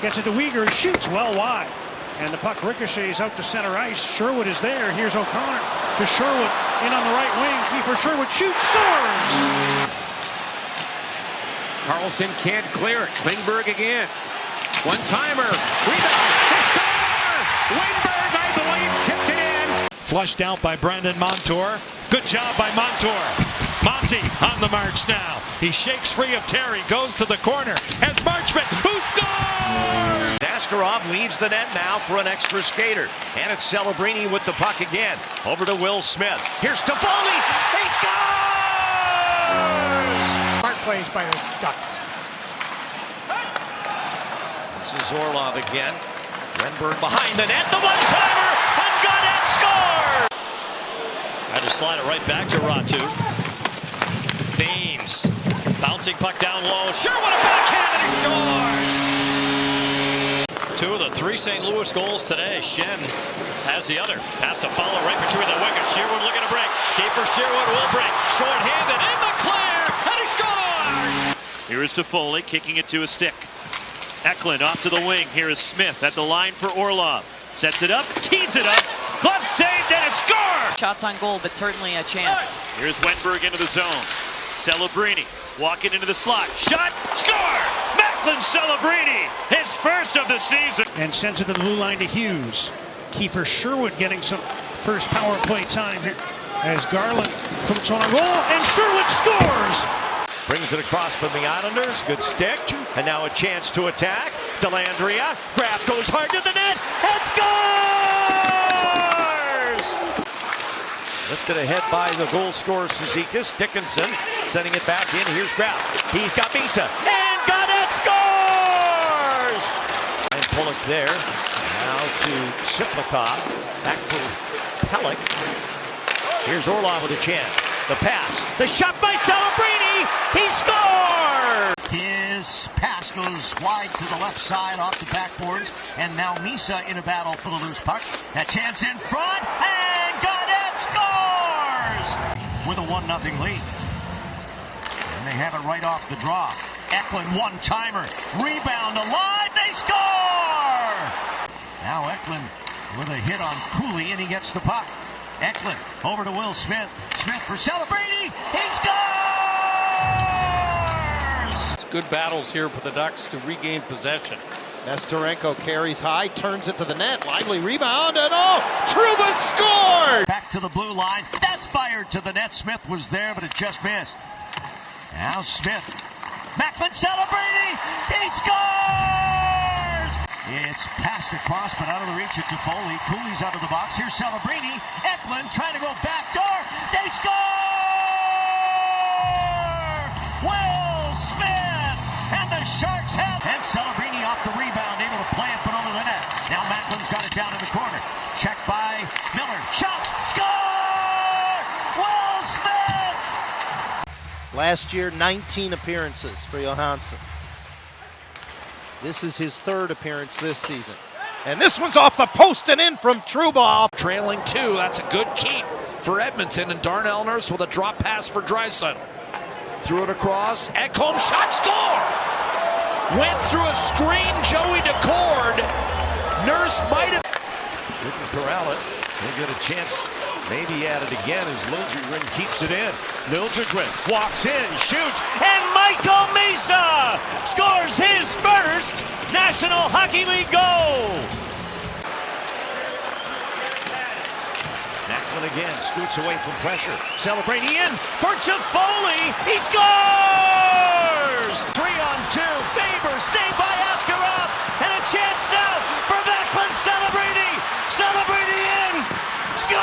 Gets it to Weegar, shoots well wide. And the puck ricochets out to center ice. Sherwood is there. Here's O'Connor to Sherwood. In on the right wing. Kiefer Sherwood shoots, scores! Carlson can't clear it. Klingberg again. One-timer. Rebound. They score! Wingberg, I believe, tipped it in. Flushed out by Brandon Montour. Good job by Montour. Monty on the march now. He shakes free of Terry, goes to the corner. Has Marchment, who scores! Askarov leaves the net now for an extra skater. And it's Celebrini with the puck again. Over to Will Smith. Here's Toffoli. He scores! Smart plays by the Ducks. This is Orlov again. Renberg behind the net. The one-timer. And Gaudette scores! Had to slide it right back to Ratu. Beams. Bouncing puck down low. Sherwood a backhand and he scores! 2 of the 3 St. Louis goals today. Shen has the other. Has to follow right between the wickets. Sherwood looking to break. Kiefer Sherwood will break. Short-handed in the clear and he scores! Here is Toffoli kicking it to a stick. Eklund off to the wing. Here is Smith at the line for Orlov. Sets it up, tees it up. Glove saved and a score! Shots on goal, but certainly a chance. Here's Wennberg into the zone. Celebrini walking into the slot. Shot, score! Macklin Celebrini, his first of the season. And sends it to the blue line to Hughes. Kiefer Sherwood getting some first power play time here as Garland puts on a roll and Sherwood scores! Brings it across from the Islanders. Good stick. And now a chance to attack. Dellandrea. Grab goes hard to the net. And scores! Lifted ahead by the goal scorer Cizikas. Dickinson sending it back in. Here's Graf. He's got Misa. And Gaudette scores! And Pulock there. Now to Siplikov. Back to Pelech. Here's Orlov with a chance. The pass. The shot by Celebrini. He scored! His pass goes wide to the left side off the backboards. And now Misa in a battle for the loose puck. A chance in front. And Gaudette scores! With a 1-0 lead. And they have it right off the draw. Eklund one-timer. Rebound alive. They score! Now Eklund with a hit on Cooley and he gets the puck. Eklund over to Will Smith. Smith for Celebrini. He scores! It's good battles here for the Ducks to regain possession. Nestorenko carries high, turns it to the net. Lively rebound, and Trouba scored! Back to the blue line. That's fired to the net. Smith was there, but it just missed. Now Smith. Macklin Celebrini. He scores! It's passed across, but out of the reach of Toffoli. Cooley's out of the box. Here's Celebrini. Eklund trying to go back door. They score! Will Smith! And the Sharks have. And Celebrini off the rebound, able to play it, but over the net. Now Macklin's got it down in the corner. Checked by Miller. Shot! Score! Will Smith! Last year, 19 appearances for Johansson. This is his 3rd appearance this season. And this one's off the post and in from Trouba. Trailing 2, that's a good keep for Edmonton. And Darnell Nurse with a drop pass for Draisaitl. Threw it across. Ekholm shot, score! Went through a screen, Joey Decord. Nurse might have. Didn't corral it. He'll get a chance. Maybe at it again as Liljegren keeps it in. Liljegren walks in, shoots, and Michael Misa scores his first National Hockey League goal. Macklin again scoots away from pressure. Celebrating in for Toffoli. He scores! 3-on-2. Faber saved by Askarov. And a chance now for Macklin Celebrini. Celebrini in. Scores!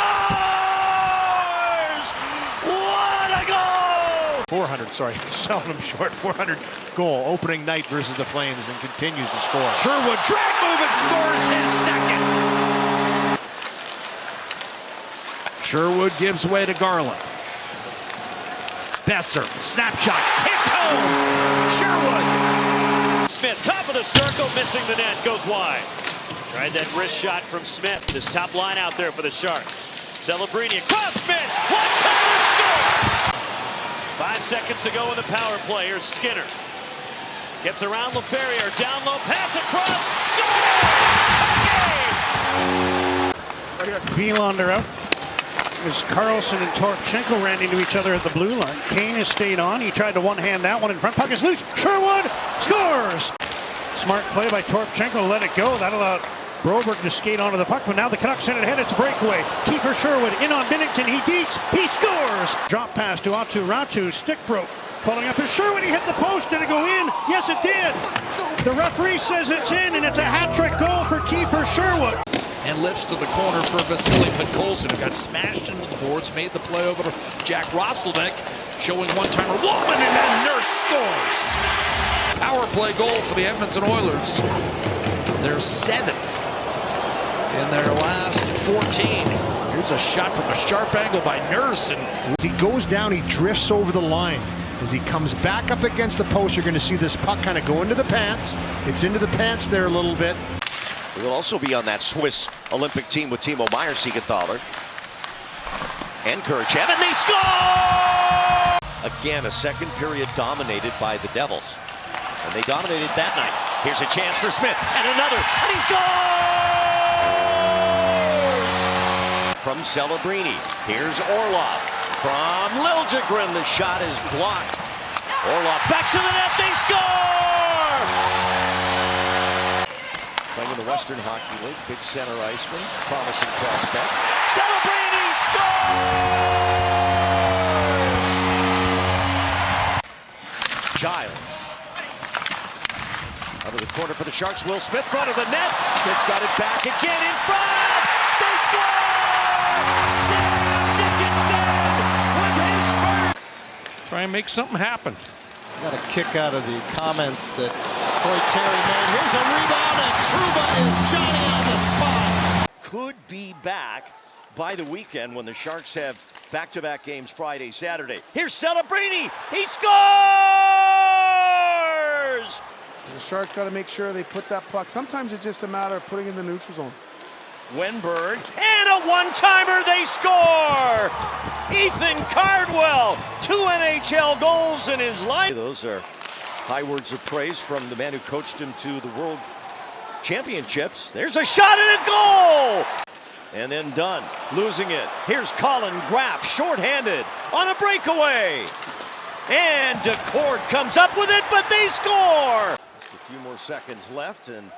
What a goal! 400, selling him short. 400 goal opening night versus the Flames and continues to score. Sherwood drag move and scores his second. Sherwood gives way to Garland. Besser, snapshot, tipped home. Sherwood. Smith, top of the circle, missing the net, goes wide. Tried that wrist shot from Smith. This top line out there for the Sharks. Celebrini across Smith. One-timer score! 5 seconds to go in the power play. Here's Skinner. Gets around LaFerriere. Down low, pass across. Wielander out. As Carlson and Torpchenko ran into each other at the blue line. Kane has stayed on. He tried to one-hand that one in front. Puck is loose. Sherwood scores! Smart play by Torpchenko. Let it go. That allowed Broberg to skate onto the puck, but now the Canucks send it ahead. It's a breakaway. Kiefer Sherwood in on Binnington. He deeks. He scores! Drop pass to Aatu Räty. Stick broke. Following up is Sherwood. He hit the post. Did it go in? Yes, it did. The referee says it's in, and it's a hat-trick goal for Kiefer Sherwood. And lifts to the corner for Vasily Podkolzin, who got smashed into the boards, made the play over to Jack Roslovic, showing one-timer. Woman, and then Nurse scores! Power play goal for the Edmonton Oilers. Their 7th in their last 14. Here's a shot from a sharp angle by Nurse. And as he goes down, he drifts over the line. As he comes back up against the post, you're going to see this puck kind of go into the pants. It's into the pants there a little bit. He will also be on that Swiss Olympic team with Timo Meier, Siegenthaler, and Kurashev, and they score! Again, a second period dominated by the Devils. And they dominated that night. Here's a chance for Smith, and another, and he scores! From Celebrini, here's Orlov. From Liljegren, the shot is blocked. Orlov back to the net, they score! Playing in the Western Hockey League, big center iceman, promising prospect. Celebrini scores! Giles. Out of the corner for the Sharks, Will Smith, front of the net. Smith's got it back again in front. They score! Sam Dickinson with his first. try and make something happen. Got a kick out of the comments that Troy Terry made. Here's a rebound, and Trouba is Johnny on the spot. Could be back by the weekend when the Sharks have back-to-back games Friday, Saturday. Here's Celebrini. He scores! The Sharks got to make sure they put that puck. Sometimes it's just a matter of putting it in the neutral zone. Wenberg, and a one-timer, they score! Ethan Cardwell, 2 NHL goals in his life. Those are high words of praise from the man who coached him to the World Championships. There's a shot and a goal! And then Dunn, losing it. Here's Colin Graff, shorthanded, on a breakaway. And DeCord comes up with it, but they score! Just a few more seconds left, and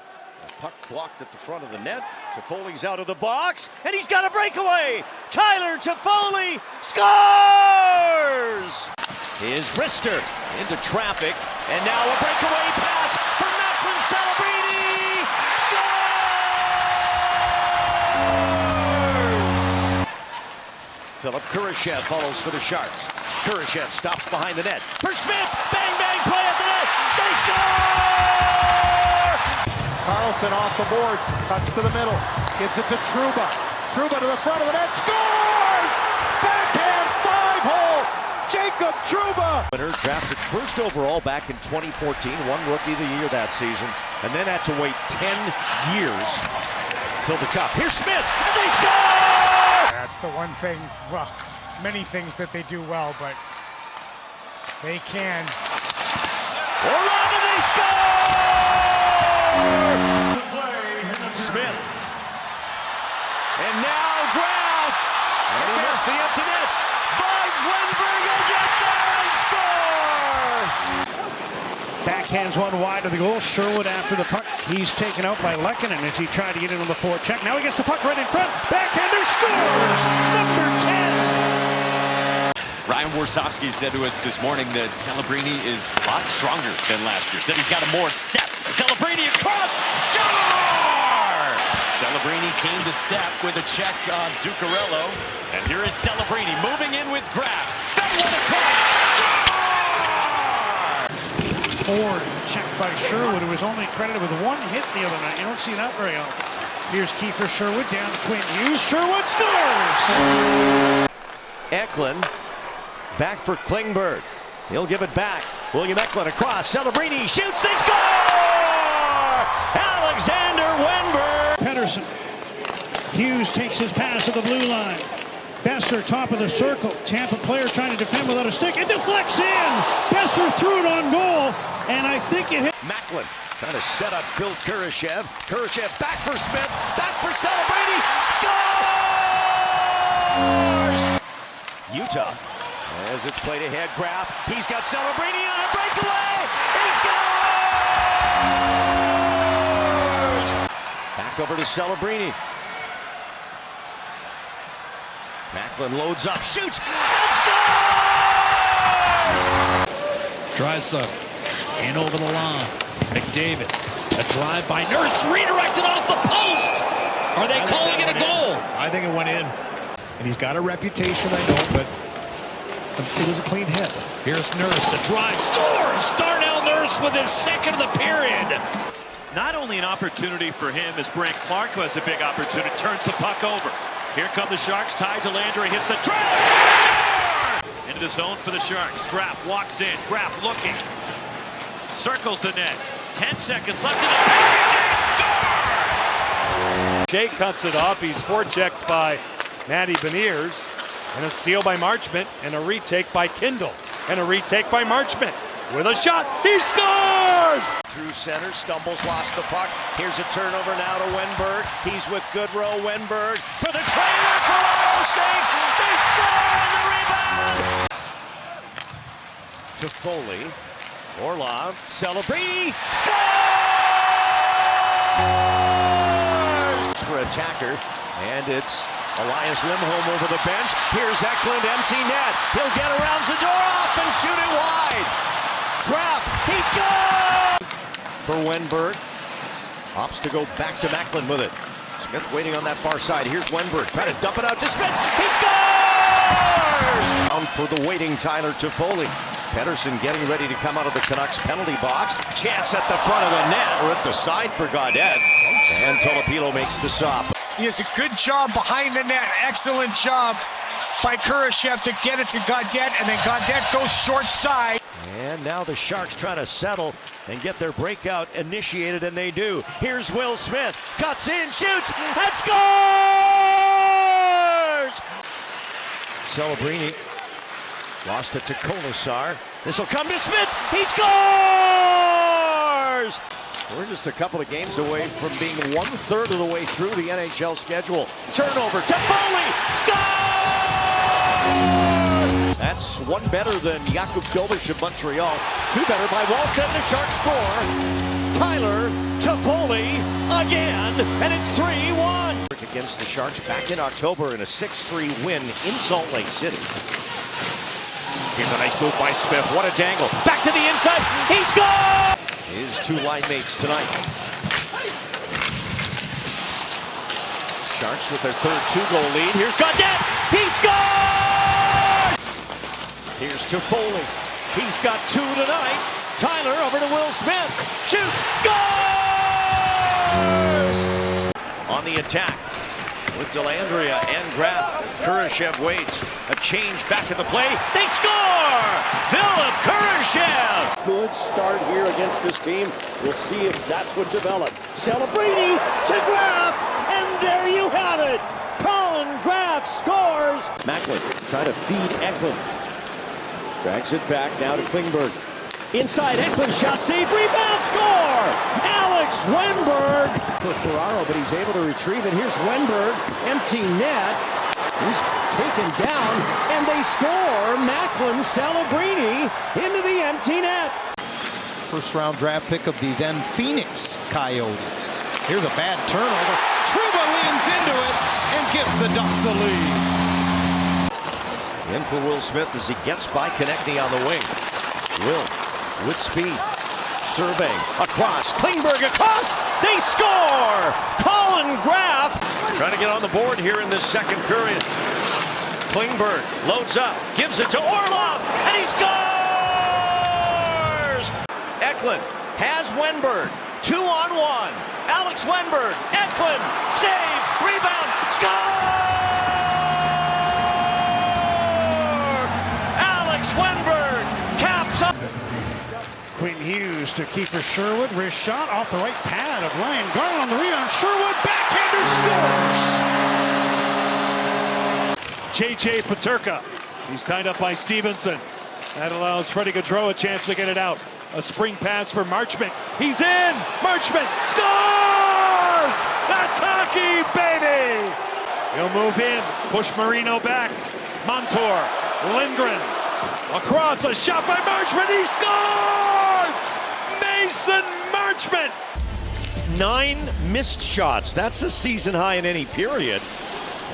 a puck blocked at the front of the net. Toffoli's out of the box, and he's got a breakaway. Tyler Toffoli scores! Here's Rister into traffic, and now a breakaway pass for Macklin Celebrini. Score! Philip Kurashev follows for the Sharks. Kurashev stops behind the net. For Smith, bang, bang, play at the net. They score! Carlson off the boards, cuts to the middle, gives it to Trouba. Trouba to the front of the net, scores! Backhand 5-hole, Jacob Trouba! Winner drafted first overall back in 2014, won Rookie of the Year that season, and then had to wait 10 years till the Cup. Here's Smith, and they score! That's the one thing, well, many things that they do well, but they can. Orlov, and they score! Smith. And now Graff. And he missed the empty net. But Wenberg goes up there and score! Backhands one wide of the goal. Sherwood after the puck. He's taken out by Lehkonen as he tried to get in on the forecheck. Now he gets the puck right in front. Backhander scores! Number 10. Ryan Warsofsky said to us this morning that Celebrini is a lot stronger than last year. Said he's got a more step. Celebrini across, score! Celebrini came to step with a check on Zuccarello. And here is Celebrini moving in with Graff. That one across, score! Ford checked by Sherwood, who was only credited with one hit the other night. You don't see that very often. Here's Kiefer Sherwood down to Quinn Hughes. Sherwood scores! Eklund. Back for Klingberg. He'll give it back. William Eklund across. Celebrini shoots. They score! Alexander Wenberg. Pettersson. Hughes takes his pass to the blue line. Besser, top of the circle. Tampa player trying to defend without a stick. It deflects in. Besser threw it on goal, and I think it hit. Macklin trying to set up Phil Kurashev. Kurashev back for Smith. Back for Celebrini. Score! scores! Utah, as it's played ahead, Graf. He's got Celebrini on a breakaway. He scores! Back over to Celebrini. Macklin loads up, shoots, and scores! Draisaitl in over the line. McDavid, a drive by Nurse, redirected off the post. Are they calling it a goal? I think it went in. And he's got a reputation, I know, but it was a clean hit. Here's Nurse, a drive, scores! Darnell Nurse with his second of the period. Not only an opportunity for him as Brandt Clarke, who has a big opportunity, turns the puck over. Here come the Sharks, tied to Landry, hits the trap, score! Into the zone for the Sharks. Graf walks in, Graf looking, circles the net. 10 seconds left in the period, they score! Shea cuts it off, he's forechecked by Matty Beniers, and a steal by Marchment, and a retake by Kindle, and a retake by Marchment. With a shot, he scores! Through center, stumbles, lost the puck. Here's a turnover now to Wenberg. He's with Goodrow. Wenberg for the trailer, Ferraro save. They score on the rebound. To Foley, Orlov, Celebrini, scores! For attacker, and it's Elias Lindholm over the bench. Here's Eklund, empty net. He'll get around Zadorov and shoot it wide. Graf, he scores! For Wenberg. Opts to go back to Macklin with it. Smith waiting on that far side. Here's Wenberg, trying to dump it out to Smith. He scores! Down for the waiting Tyler Toffoli. Pettersson getting ready to come out of the Canucks penalty box. Chance at the front of the net, or at the side for Gaudette. And Tolopilo makes the stop. He has a good job behind the net. Excellent job by Kurashev to get it to Gaudette, and then Gaudette goes short side. And now the Sharks trying to settle and get their breakout initiated, and they do. Here's Will Smith, cuts in, shoots, and scores! Celebrini lost it to Kolasar. This will come to Smith, he scores! We're just a couple of games away from being 1/3 of the way through the NHL schedule. Turnover to Foley, scores! That's one better than Jakub Dovish of Montreal. Two better by Wallstedt. The Sharks score. Tyler Toffoli again, and it's 3-1. Against the Sharks back in October in a 6-3 win in Salt Lake City. Here's a nice move by Smith. What a dangle. Back to the inside. He scores! His two line mates tonight. Sharks with their third 2-goal lead. Here's Gaudette. He scores! Here's Toffoli. He's got 2 tonight. Tyler over to Will Smith. Shoots. Scores! On the attack with Dellandrea and Graf. Kurashev waits. A change back in the play. They score! Philip Kurashev! Good start here against this team. We'll see if that's what develops. Celebrini to Graf, and there you have it. Colin Graf scores. Macklin trying to feed Eklund. Drags it back now to Klingberg. Inside, Eklund, shot save, rebound, score! Alex Wenberg! For Ferraro, but he's able to retrieve it. Here's Wenberg, empty net. He's taken down, and they score. Macklin, Celebrini into the empty net. First-round draft pick of the then Phoenix Coyotes. Here's a bad turnover. Trouba leans into it and gives the Ducks the lead. In for Will Smith as he gets by Konechny on the wing. Will with speed. Survey across. Klingberg across. They score! Colin Graf trying to get on the board here in this second period. Klingberg loads up, gives it to Orlov, and he scores! Eklund has Wenberg. 2-on-1. Alex Wenberg. Eklund. Save. Rebound. Score! Alex Wenberg caps up. Quinn Hughes to Kiefer Sherwood. Wrist shot off the right pad of Ryan Garland on the rebound. Sherwood backhander scores! J.J. Peterka. He's tied up by Stevenson. That allows Freddie Gaudreau a chance to get it out. A spring pass for Marchment. He's in! Marchment scores! That's hockey, baby! He'll move in, push Marino back. Montour, Lindgren, across, a shot by Marchment, he scores! Mason Marchment! 9 missed shots. That's a season high in any period.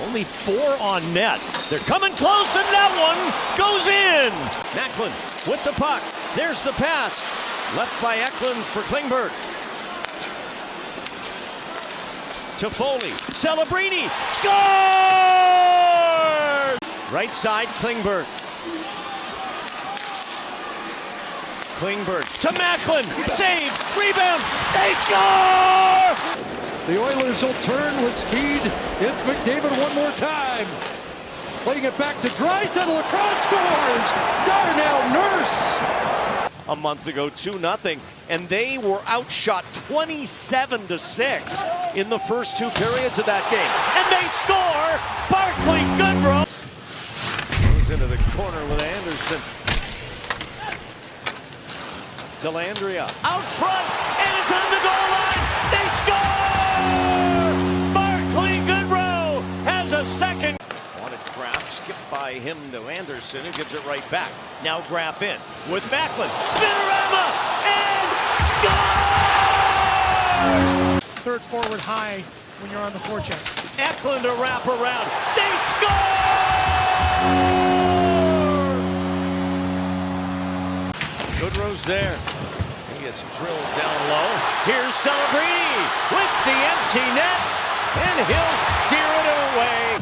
Only 4 on net. They're coming close, and that one goes in. Macklin with the puck. There's the pass. Left by Eklund for Klingberg. Toffoli, Celebrini, scores! Right side, Klingberg. Klingberg to Macklin, save, rebound, they score! The Oilers will turn with speed. It's McDavid one more time. Playing it back to Draisaitl, across, scores! Darnell Nurse! A month ago, 2-0, and they were outshot 27-6 in the first 2 periods of that game. And they score! Barclay Goodrow goes into the corner with Anderson. Dellandrea out front, and it's on the goal line. They score! Barclay Goodrow has a second. Wanted Graff, skipped by him to Anderson, who gives it right back. Now Graff in with Macklin. Spinorama and scores! Third forward high when you're on the forecheck. Eklund to wrap around. They score! Goodrow's there. He gets drilled down low. Here's Celebrini with the empty net, and he'll steer it away.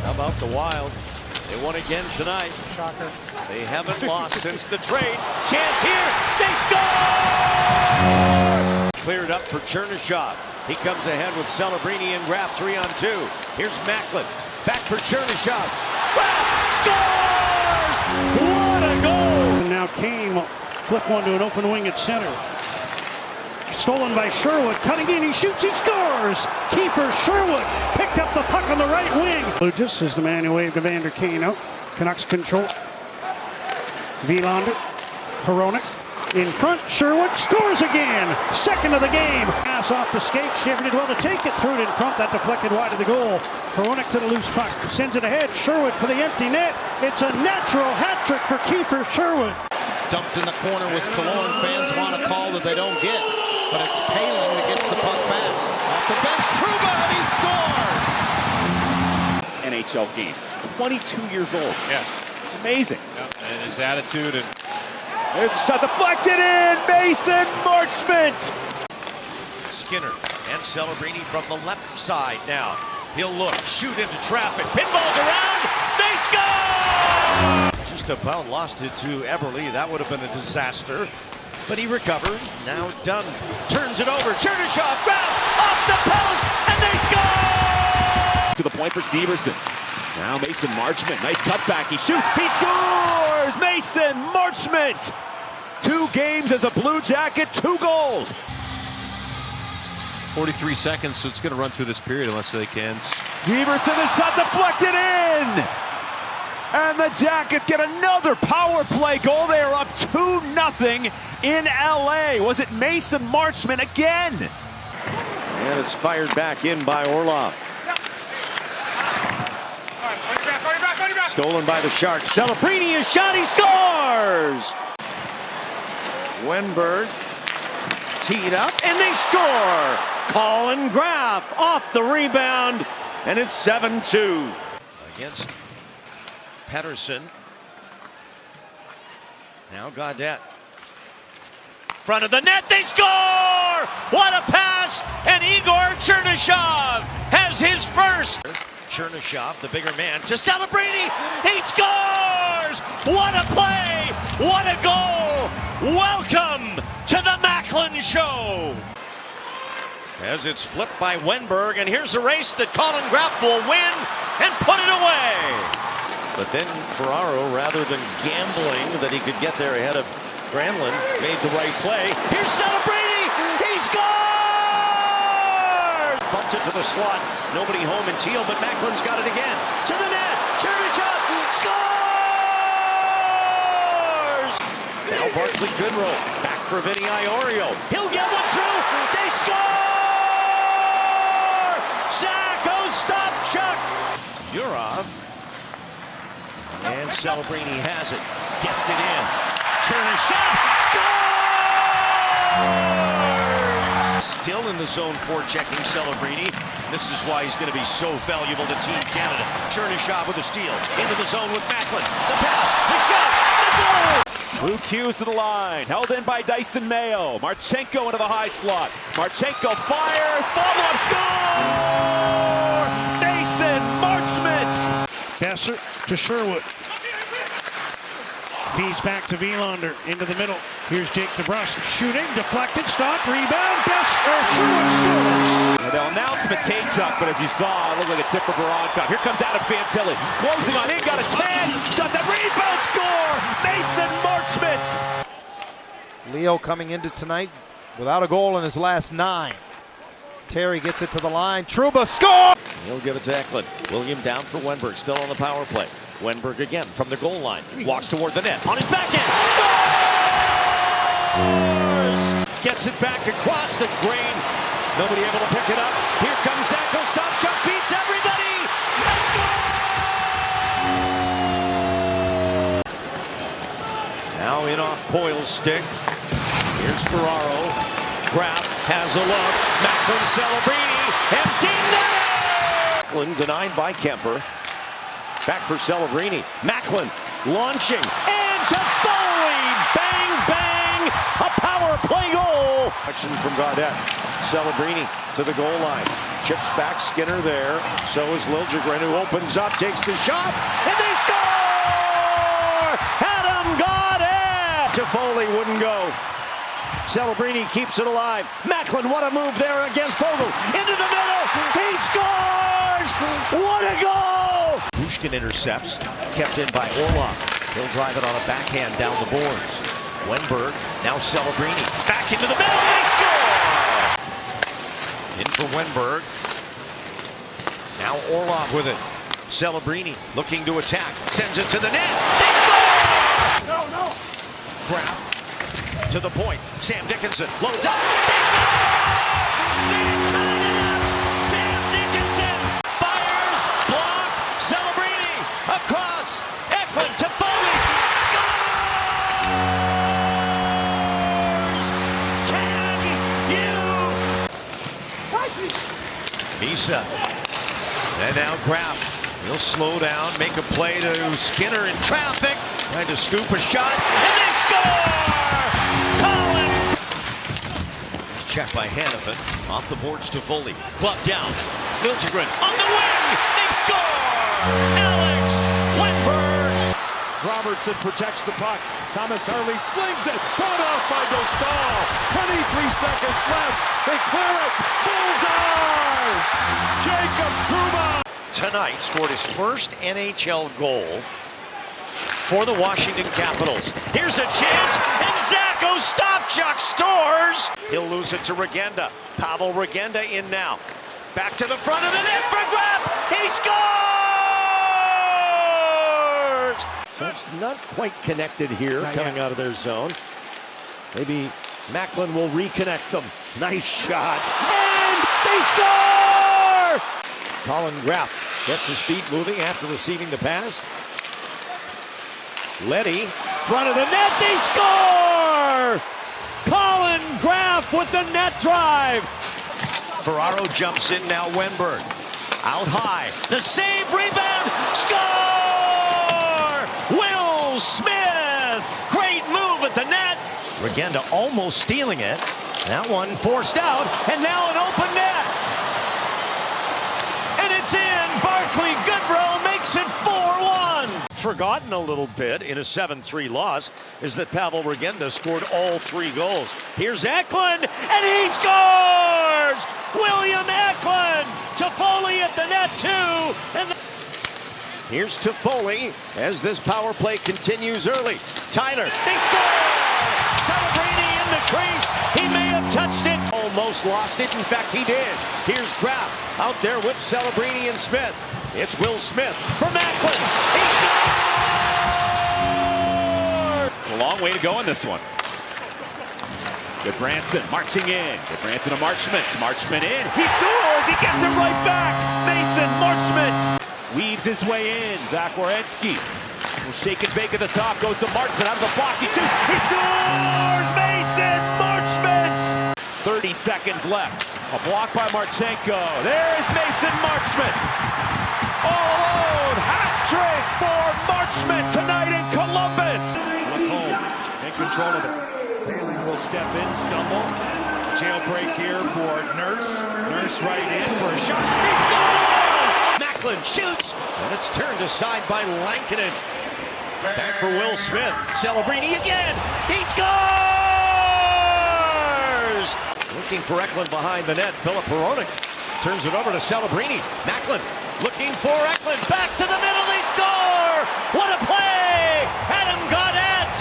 How about the Wild? They won again tonight. Shocker. They haven't lost since the trade. Chance here. They score! Cleared up for Chernyshov. He comes ahead with Celebrini and Graff 3-on-2. Here's Macklin. Back for Chernyshov. Graff scores! What a goal! And now Kane will flip one to an open wing at center. Stolen by Sherwood, cutting in, he shoots, he scores! Kiefer Sherwood picked up the puck on the right wing. Lucas is the man who waved Evander Kane out. Canucks control. Wilander, Hronek in front, Sherwood scores again! Second of the game. Pass off the skate, Shiver did well to take it, threw it in front, that deflected wide of the goal. Hronek to the loose puck, sends it ahead, Sherwood for the empty net. It's a natural hat trick for Kiefer Sherwood. Dumped in the corner was Cologne. Fans want a call that they don't get. But it's Palin that gets the puck back. Off the bench, Trouba, and he scores! NHL game. 22 years old. Yeah. It's amazing. Yep. And his attitude and there's a shot deflected in. Mason Marchment. Skinner and Celebrini from the left side now. He'll look, shoot into traffic. Pinballs around. They score! Just about lost it to Eberle. That would have been a disaster. But he recovered. Now Dunn turns it over. Chernyshov grab off the post, and they score! To the point for Severson. Now Mason Marchment. Nice cutback. He shoots. He scores! Mason Marchment! 2 games as a Blue Jacket, 2 goals. 43 seconds, so it's going to run through this period unless they can. Severson, the shot deflected in! And the Jackets get another power play goal. They are up 2-0 in LA. Was it Mason Marchment again? And it's fired back in by Orlov. Stolen by the Sharks. Celebrini is shot. He scores! Wenberg teed up, and they score! Colin Graff off the rebound, and it's 7-2. Against Pettersson. Now Gaudette. Front of the net, they score! What a pass! And Igor Chernyshov has his first. Chernyshov, the bigger man, to Celebrini. He scores! What a play! What a goal! Welcome to the Macklin Show. As it's flipped by Wenberg, and here's a race that Colin Graff will win and put it away. But then Ferraro, rather than gambling that he could get there ahead of Granlund, made the right play. Here's Celebrini! He scores! Bumped it to the slot. Nobody home in Teal, but Macklin's got it again. To the net! Chernyshov scores! Now Barclay Goodrow. Back for Vinny Iorio. He'll get one through. They score! Zach Ostapchuk! Celebrini has it. Gets it in. Turner shot. Score! Still in the zone forechecking Celebrini. This is why he's going to be so valuable to Team Canada. Chernyshov with a steal. Into the zone with Macklin. The pass. The shot. The goal! Luke Hughes to the line, held in by Dyson Mayo. Marchenko into the high slot. Marchenko fires, follow-up score! Mason Marchment! Besser to Sherwood. Feeds back to Wielander into the middle. Here's Jake DeBrusk shooting, deflected, stop, rebound. Sherwood scores. Now they'll announce Matejchuk, but as you saw, it looked like a tip for Voronkov. Here comes Adam Fantilli, closing on in, got a chance, shot that rebound, score! Mason Marchment! Leo coming into tonight without a goal in his last 9. Terry gets it to the line. Trouba score! He'll give it to Eklund. William down for Wenberg, still on the power play. Wenberg again from the goal line. Walks toward the net. On his backhand. Scores! Gets it back across the grain. Nobody able to pick it up. Here comes Zacho Stopchuk. Beats everybody. And scores! Now in off Coyle's stick. Here's Ferraro. Graf has a look. Macklin Celebrini. Empty net! Macklin denied by Kemper. Back for Celebrini. Macklin launching. And to Foley. Bang, bang. A power play goal. Action from Gaudette. Celebrini to the goal line. Chips back. Skinner there. So is Liljegren, who opens up, takes the shot. And they score! Adam Gaudette! To Foley wouldn't go. Celebrini keeps it alive. Macklin, what a move there against Vogel. Into the middle. He scores! What a goal! Pushkin intercepts. Kept in by Orlov. He'll drive it on a backhand down the boards. Wenberg, now Celebrini. Back into the middle. They score! In for Wenberg. Now Orlov with it. Celebrini looking to attack. Sends it to the net. They score! No. Graf. To the point. Sam Dickinson loads up. They score! They've tied it up! Sam Dickinson fires, block, Celebrini across, Eklund to Foley. Scores! Can you? Misa. And now Graf. He'll slow down, make a play to Skinner in traffic. Trying to scoop a shot, and they score! Check by Hanifin. Off the boards to Foley. Glove down. Liljegren on the wing. They score! Alex Wenberg. Robertson protects the puck. Thomas Harley slings it. Thrown off by Dostal. 23 seconds left. They clear it. Bullseye! Jacob Trouba. Tonight scored his first NHL goal for the Washington Capitals. Here's a chance, and Zacho Stopchuk scores! He'll lose it to Regenda. Pavel Regenda in now. Back to the front of the net for Graf! He scores! So it's not quite connected here, coming out of their zone. Maybe Macklin will reconnect them. Nice shot. And they score! Colin Graf gets his feet moving after receiving the pass. Leddy, front of the net, they score! Colin Graf with the net drive. Ferraro jumps in now, Wenberg. Out high, the save, rebound, score! Will Smith, great move at the net. Regenda almost stealing it. That one forced out, and now an open net. And it's in, Barclay Goodrow makes it 4-1. Forgotten a little bit in a 7-3 loss is that Pavel Regenda scored all 3 goals. Here's Eklund, and he scores! William Eklund! Toffoli at the net too! And here's Toffoli as this power play continues early. Tyler, they score! Celebrini in the crease. He may have touched it. Almost lost it. In fact, he did. Here's Graf out there with Celebrini and Smith. It's Will Smith for Macklin. He scores! A long way to go in this one. Goodbranson marching in. Goodbranson to Marchment. Marchment in. He scores! He gets it right back. Mason Marchment weaves his way in. Zach Werenski Shake and bake at the top, goes to Marchment out of the box, he shoots, he scores! Mason Marchment! 30 seconds left. A block by Marchenko. There's Mason Marchment. All alone, hat trick for Marchment tonight in Columbus. Lacombe in control of it. Bailey will step in, stumble. Jailbreak here for Nurse. Nurse right in for a shot. He scores! Macklin shoots, and it's turned aside by Lankinen. Back for Will Smith. Celebrini again. He scores! Looking for Eklund behind the net. Philip Hronek turns it over to Celebrini. Macklin looking for Eklund. Back to the middle. They score! What a play! Adam Gaudette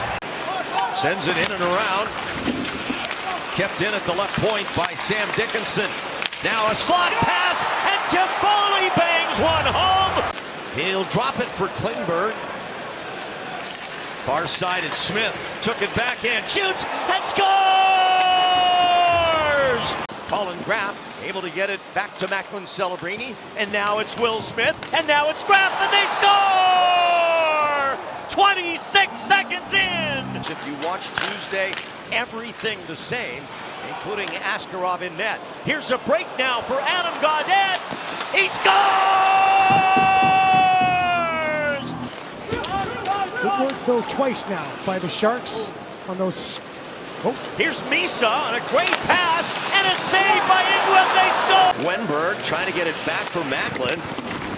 sends it in and around. Kept in at the left point by Sam Dickinson. Now a slot pass, and Toffoli bangs one home. He'll drop it for Klingberg. Far side, it's Smith. Took it backhand, shoots, and scores! Colin Graff able to get it back to Macklin Celebrini. And now it's Will Smith. And now it's Graff, and they score! 26 seconds in! If you watch Tuesday, everything the same, including Askarov in net. Here's a break now for Adam Gaudette. He scores! Good work, though, twice now by the Sharks on those. Oh. Here's Misa on a great pass and a save by Ingrid. They score! Wenberg trying to get it back for Macklin.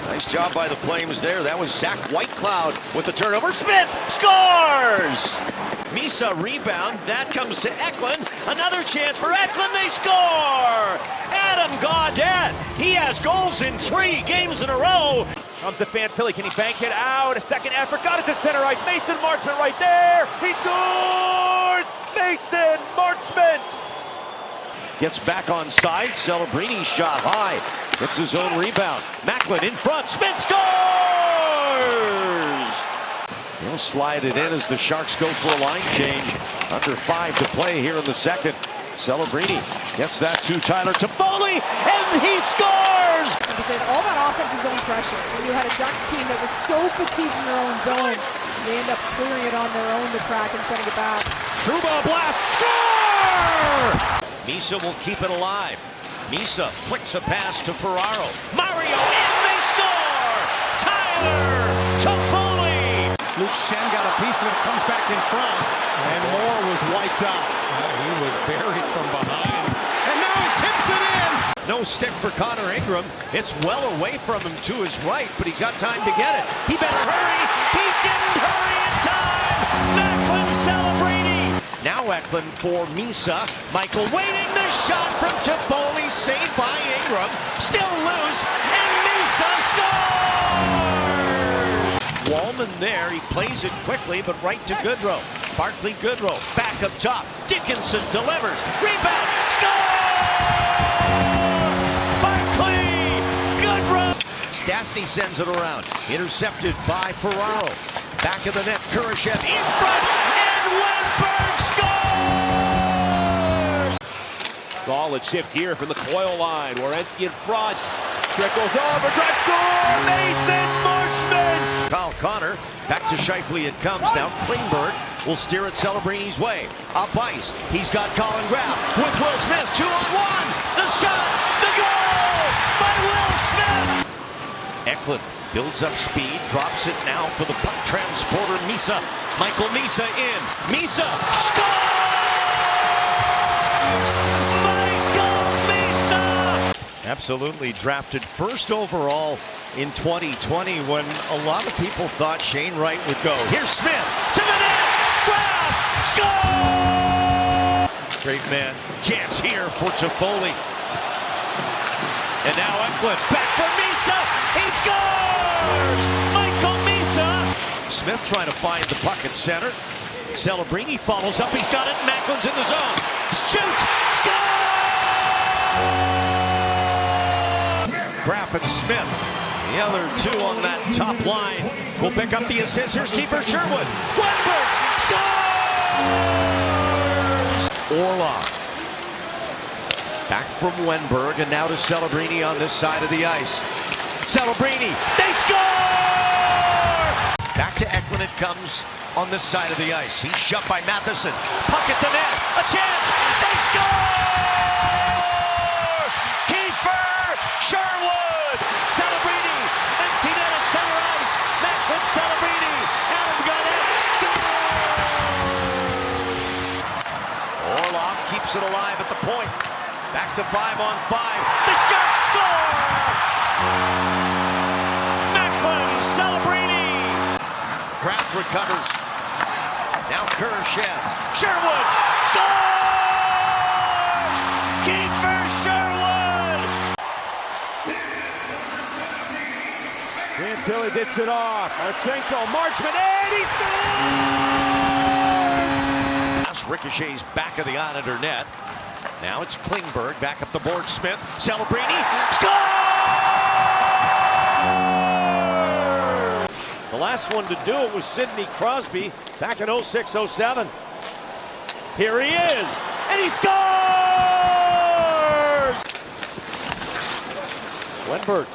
Nice job by the Flames there. That was Zach Whitecloud with the turnover. Smith scores! Misa rebound. That comes to Eklund. Another chance for Eklund. They score! Adam Gaudette. He has goals in 3 games in a row. Comes to Fantilli. Can he bank it out? A second effort. Got it to center ice. Mason Marchment right there. He scores! Mason Marchment! Gets back on side. Celebrini shot high. Gets his own rebound. Macklin in front. Smith scores! He'll slide it in as the Sharks go for a line change. Under 5 to play here in the second. Celebrini gets that to Tyler Toffoli, and he scores! Because they had all that offensive zone pressure. When you had a Ducks team that was so fatigued in their own zone, they end up clearing it on their own to crack and sending it back. Trouba blast, score! Misa will keep it alive. Misa flicks a pass to Ferraro. Mario, and they score! Tyler Toffoli! Luke Schenn got a piece of it, comes back in front, and Moore was wiped out. He was buried from behind, and now he tips it in! No stick for Connor Ingram. It's well away from him to his right, but he's got time to get it. He better hurry! He didn't hurry in time! Macklin Celebrini! Now Eklund for Misa. Michael waiting, the shot from Toffoli, saved by Ingram. Still loose, and Misa scores! Wallman there, he plays it quickly, but right to Goodrow. Barclay Goodrow, back up top. Dickinson delivers, rebound, score! Barclay Goodrow! Stastny sends it around, intercepted by Ferraro. Back of the net, Kurashev in front, and Wenberg scores! Solid shift here from the Coyle line. Werenski in front. Trickles over, drive, score! Mason Marchment! Kyle Connor, back to Scheifele it comes now. Klingberg will steer it Celebrini's way. Up ice, he's got Colin Graff with Will Smith, 2-on-1. The shot, the goal by Will Smith! Eklund builds up speed, drops it now for the puck transporter, Misa. Michael Misa in. Misa scores! Absolutely drafted first overall in 2020 when a lot of people thought Shane Wright would go. Here's Smith to the net. Grab! Score! Great man. Chance here for Toffoli. And now Eklund back for Misa. He scores! Michael Misa. Smith trying to find the puck at center. Celebrini follows up. He's got it. Macklin's in the zone. Shoots! Score! Graff and Smith, the other two on that top line, will pick up the assist. Here's Kiefer Sherwood. Wenberg scores! Orlov. Back from Wenberg, and now to Celebrini on this side of the ice. Celebrini, they score! Back to Eklund it comes on this side of the ice. He's jumped by Matheson. Puck at the net. A chance. They score! Kiefer Sherwood! Celebrini. Empty net at center ice. Macklin Celebrini. Adam Gaudette. Orlov keeps it alive at the point. Back to 5-on-5. The Sharks score! Macklin Celebrini. Kraft recovers. Now Kurashev. Sherwood scores! Kiefer Sherwood! Until he gets it off. Marchenko, Marchment, and he scores! Ricochets back of the Islander net. Now it's Klingberg back up the board. Smith, Celebrini, score! The last one to do it was Sidney Crosby back in 06-07. Here he is, and he scores! Wenberg.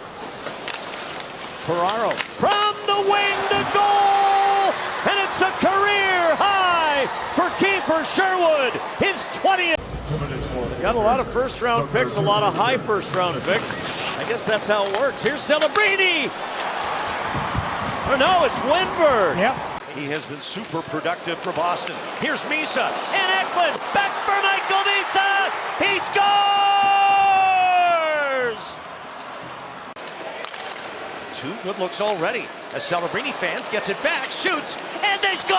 Ferraro from the wing to goal, and it's a career high for Kiefer Sherwood, his 20th. Got a lot of first-round picks, a lot of high first-round picks. I guess that's how it works. Here's Celebrini. Oh no, it's Wenberg. Yep. He has been super productive for Boston. Here's Misa and Eklund. Back for Michael Misa. He scores! 2 good looks already. As Celebrini fans gets it back, shoots, and they score!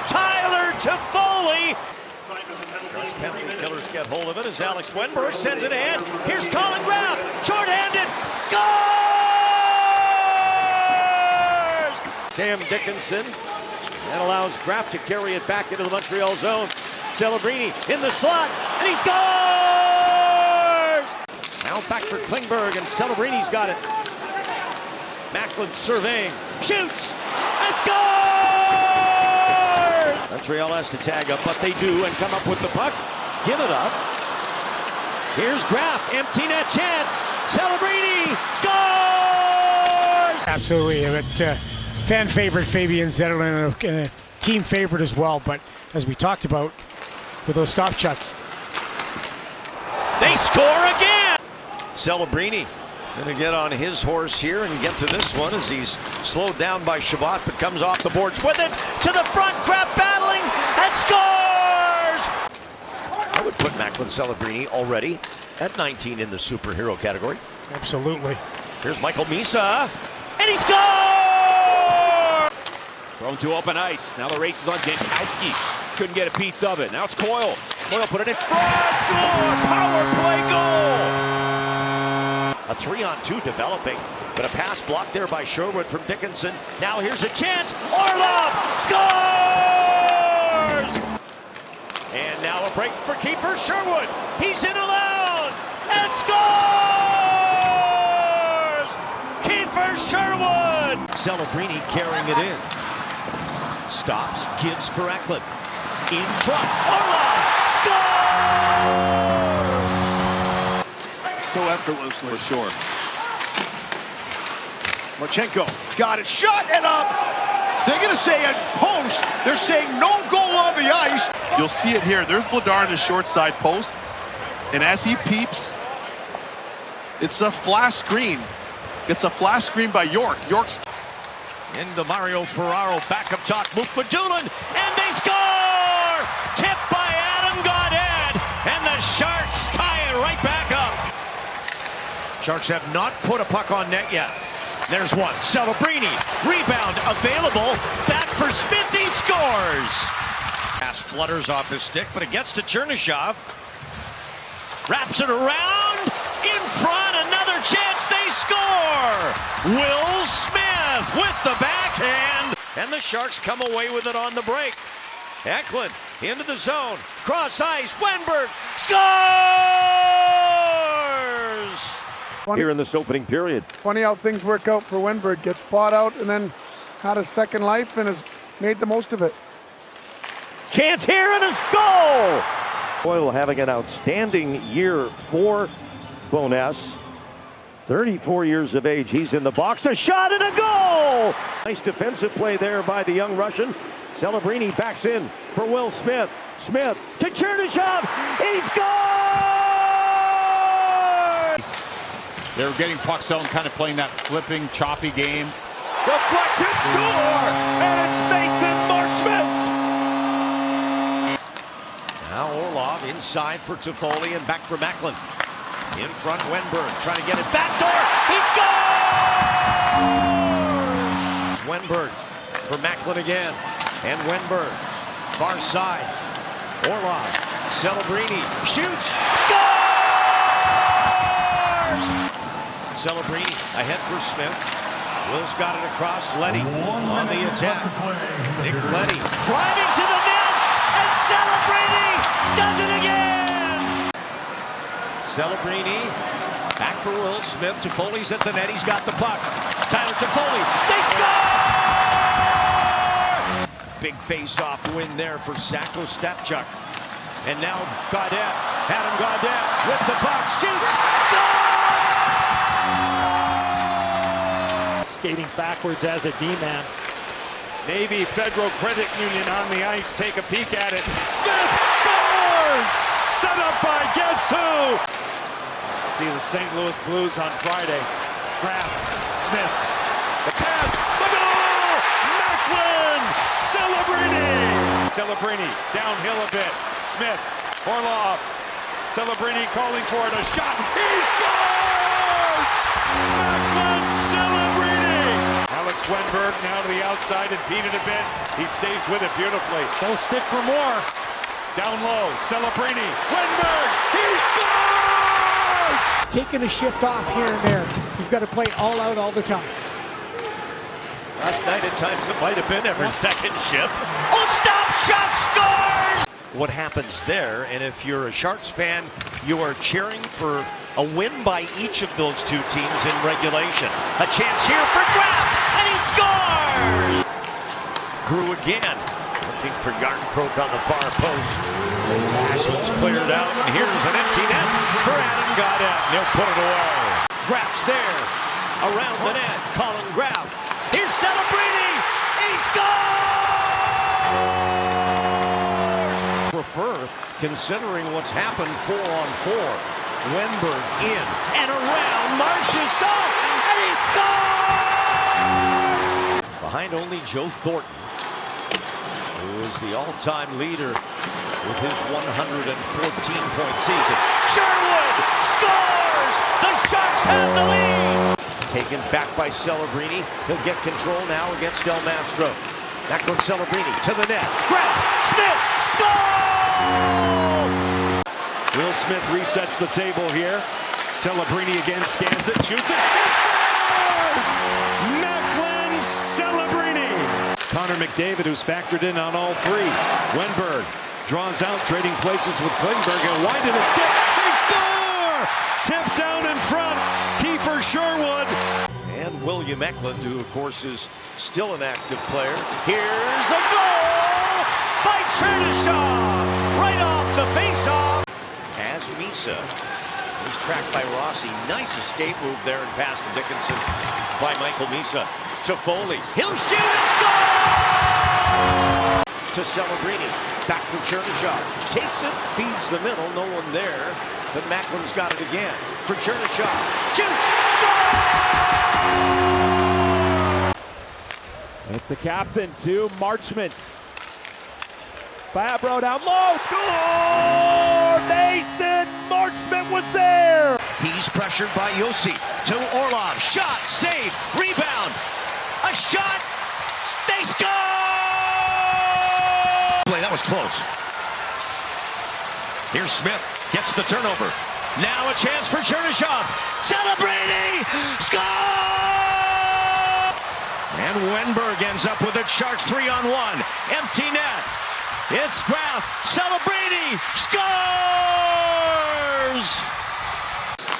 Tyler Toffoli. Penalty killers get hold of it as Alex Wenberg sends it ahead. Here's Colin Graf, shorthanded, scores! Sam Dickinson. That allows Graf to carry it back into the Montreal zone. Celebrini in the slot, and he scores! Now back for Klingberg, and Celebrini's got it. Macklin surveying, shoots, and scores! Montreal has to tag up, but they do, and come up with the puck. Give it up. Here's Graf, empty net chance. Celebrini scores! Absolutely, but fan favorite Fabian Zetterlund and a team favorite as well. But as we talked about with those stop checks, they score again. Celebrini going to get on his horse here and get to this one as he's slowed down by Shabbat, but comes off the boards with it to the front. Graf battling and scores! I would put Macklin Celebrini already at 19 in the superhero category. absolutely. Here's Michael Misa, and he scores! Thrown to open ice. Now the race is on Jankowski. Couldn't get a piece of it. Now it's Coyle. Coyle put it in front. Score! Power play goal! A 3-on-2 developing, but a pass blocked there by Sherwood from Dickinson. Now here's a chance. Orlov scores! And now a break for Kiefer Sherwood. He's in alone and scores! Kiefer Sherwood! Celebrini carrying it in. Stops, gives for Eklund. In front, Orlov scores! So effortless for sure. Marchenko got it, shot and up. They're going to say at post. They're saying no goal on the ice. You'll see it here. There's Vladar in the short side post. And as he peeps, it's a flash screen. It's a flash screen by York. York's into Mario Ferraro, back up top, Mukmadulin, and they score! Tipped by Adam Gaudette, and the Sharks tie it right back up. Sharks have not put a puck on net yet. There's one. Celebrini, rebound available. Back for Smith, he scores. Pass flutters off his stick, but it gets to Chernyshov. Wraps it around. In front, another chance, they score. Will Smith with the backhand. And the Sharks come away with it on the break. Eklund into the zone. Cross ice, Wenberg scores! Here in this opening period. Funny how things work out for Wenberg. Gets bought out and then had a second life and has made the most of it. Chance here and a goal! Coyle having an outstanding year for Boness. 34 years of age. He's in the box. A shot and a goal! Nice defensive play there by the young Russian. Celebrini backs in for Will Smith. Smith to Chernyshov. He scored! They're getting puck zone, kind of playing that flipping, choppy game. Deflection, score! And it's Mason Marchment! Now Orlov inside for Toffoli and back for Macklin. In front, Wenberg trying to get it back door. He scores! Wenberg for Macklin again. And Wenberg, far side. Orlov, Celebrini, shoots, scores! Celebrini ahead for Smith. Will's got it across. Leddy on the attack. Nick Leddy driving to the net, and Celebrini does it again! Celebrini back for Will Smith. Toffoli's at the net. He's got the puck. Tyler Toffoli. They score! Big face-off win there for Sako Stepchuk. And now Gaudette. Adam Gaudette with the puck. Shoots. Score! Skating backwards as a D-man. Navy Federal Credit Union on the ice. Take a peek at it. Smith scores! Set up by guess who? See the St. Louis Blues on Friday. Graf, Smith, the pass, the goal! Macklin, Celebrini downhill a bit. Smith, Orlov, Celebrini calling for it, a shot. He scores! Macklin, Celebrini. Alex Wenberg now to the outside, impeded a bit. He stays with it beautifully. They'll stick for more. Down low, Celebrini, Wenberg, he scores! Taking a shift off here and there. You've got to play all out all the time. Last night at times it might have been every second shift. Oh, stop! Chuck scores! What happens there, and if you're a Sharks fan, you are cheering for a win by each of those two teams in regulation. A chance here for Graf, and he scores! Grew again. Looking for Yarncroke on the far post. This one's cleared out, and here's an empty net for Adam Gaudette. And he'll put it away. Graf's there. Around the net. Colin Graf. Here's Celebrini. He scores! Prefer, considering what's happened 4-on-4. Wenberg in and around. March's up, and he scores! Behind only Joe Thornton, who is the all-time leader with his 114-point season. Sherwood scores! The Sharks have the lead! Taken back by Celebrini. He'll get control now against Del Mastro. Macklin, Celebrini to the net. Grab! Smith! Goal! Will Smith resets the table here. Celebrini again scans it, shoots it, and scores! Macklin, Celebrini! Connor McDavid, who's factored in on all three. Wenberg draws out, trading places with Klingberg, and Wyden and stick. They score! Tipped down in front, Kiefer Sherwood. And William Eklund, who of course is still an active player. Here's a goal by Chernyshov, right off the faceoff. As Misa, he's tracked by Rossi. Nice escape move there and pass to Dickinson by Michael Misa. Toffoli, he'll shoot and score! To Celebrini, back to Chernyshov. Takes it, feeds the middle, no one there. But Macklin's got it again for Chernyshov. Shoots! Score! It's the captain to Marchment. Fabro down low, score! Mason Marchment was there! He's pressured by Yossi to Orlov. Shot, save, rebound. A shot, they score! That was close. Here's Smith, gets the turnover. Now a chance for Chernyshov. Celebrini, score! And Wenberg ends up with it. Sharks 3-on-1. Empty net. It's Graf. Celebrini scores!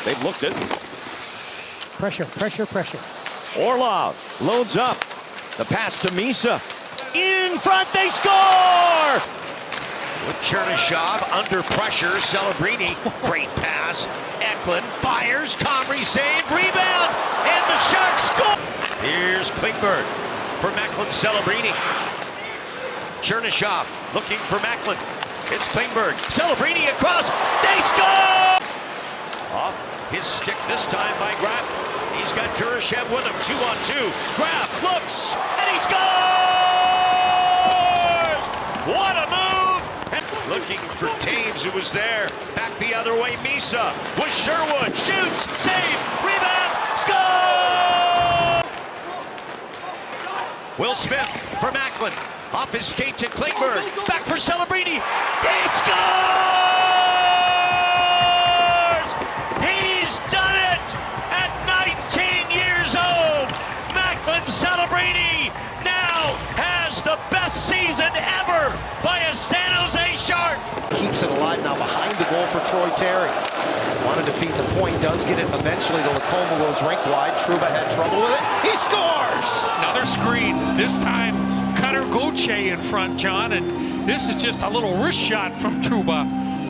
They've looked it. Pressure, pressure, pressure. Orlov loads up. The pass to Misa. In front, they score! With Chernyshov under pressure, Celebrini, great pass. Macklin fires, Comrie save, rebound, and the Sharks score! Here's Klingberg for Macklin Celebrini. Chernyshov looking for Macklin. It's Klingberg. Celebrini across. They score! Off his stick this time by Graf. He's got Kurashev with him. 2-on-2. Graf looks and he scores! What a move! And looking for Taves, who was there. Back the other way. Misa with Sherwood. Shoots. Save. Rebound. Score! Will Smith for Macklin. Off his skate to Klingberg. Back for Celebrini. He scores! He's done it at 19 years old. Macklin Celebrini now has the best season ever by a San Jose Shark. Keeps it alive now behind the goal for Troy Terry. Wanted to feed the point, does get it eventually. The Lacoma goes rink wide. Trouba had trouble with it. He scores! Another screen. This time Cutter Gauthier in front, John, and this is just a little wrist shot from Trouba.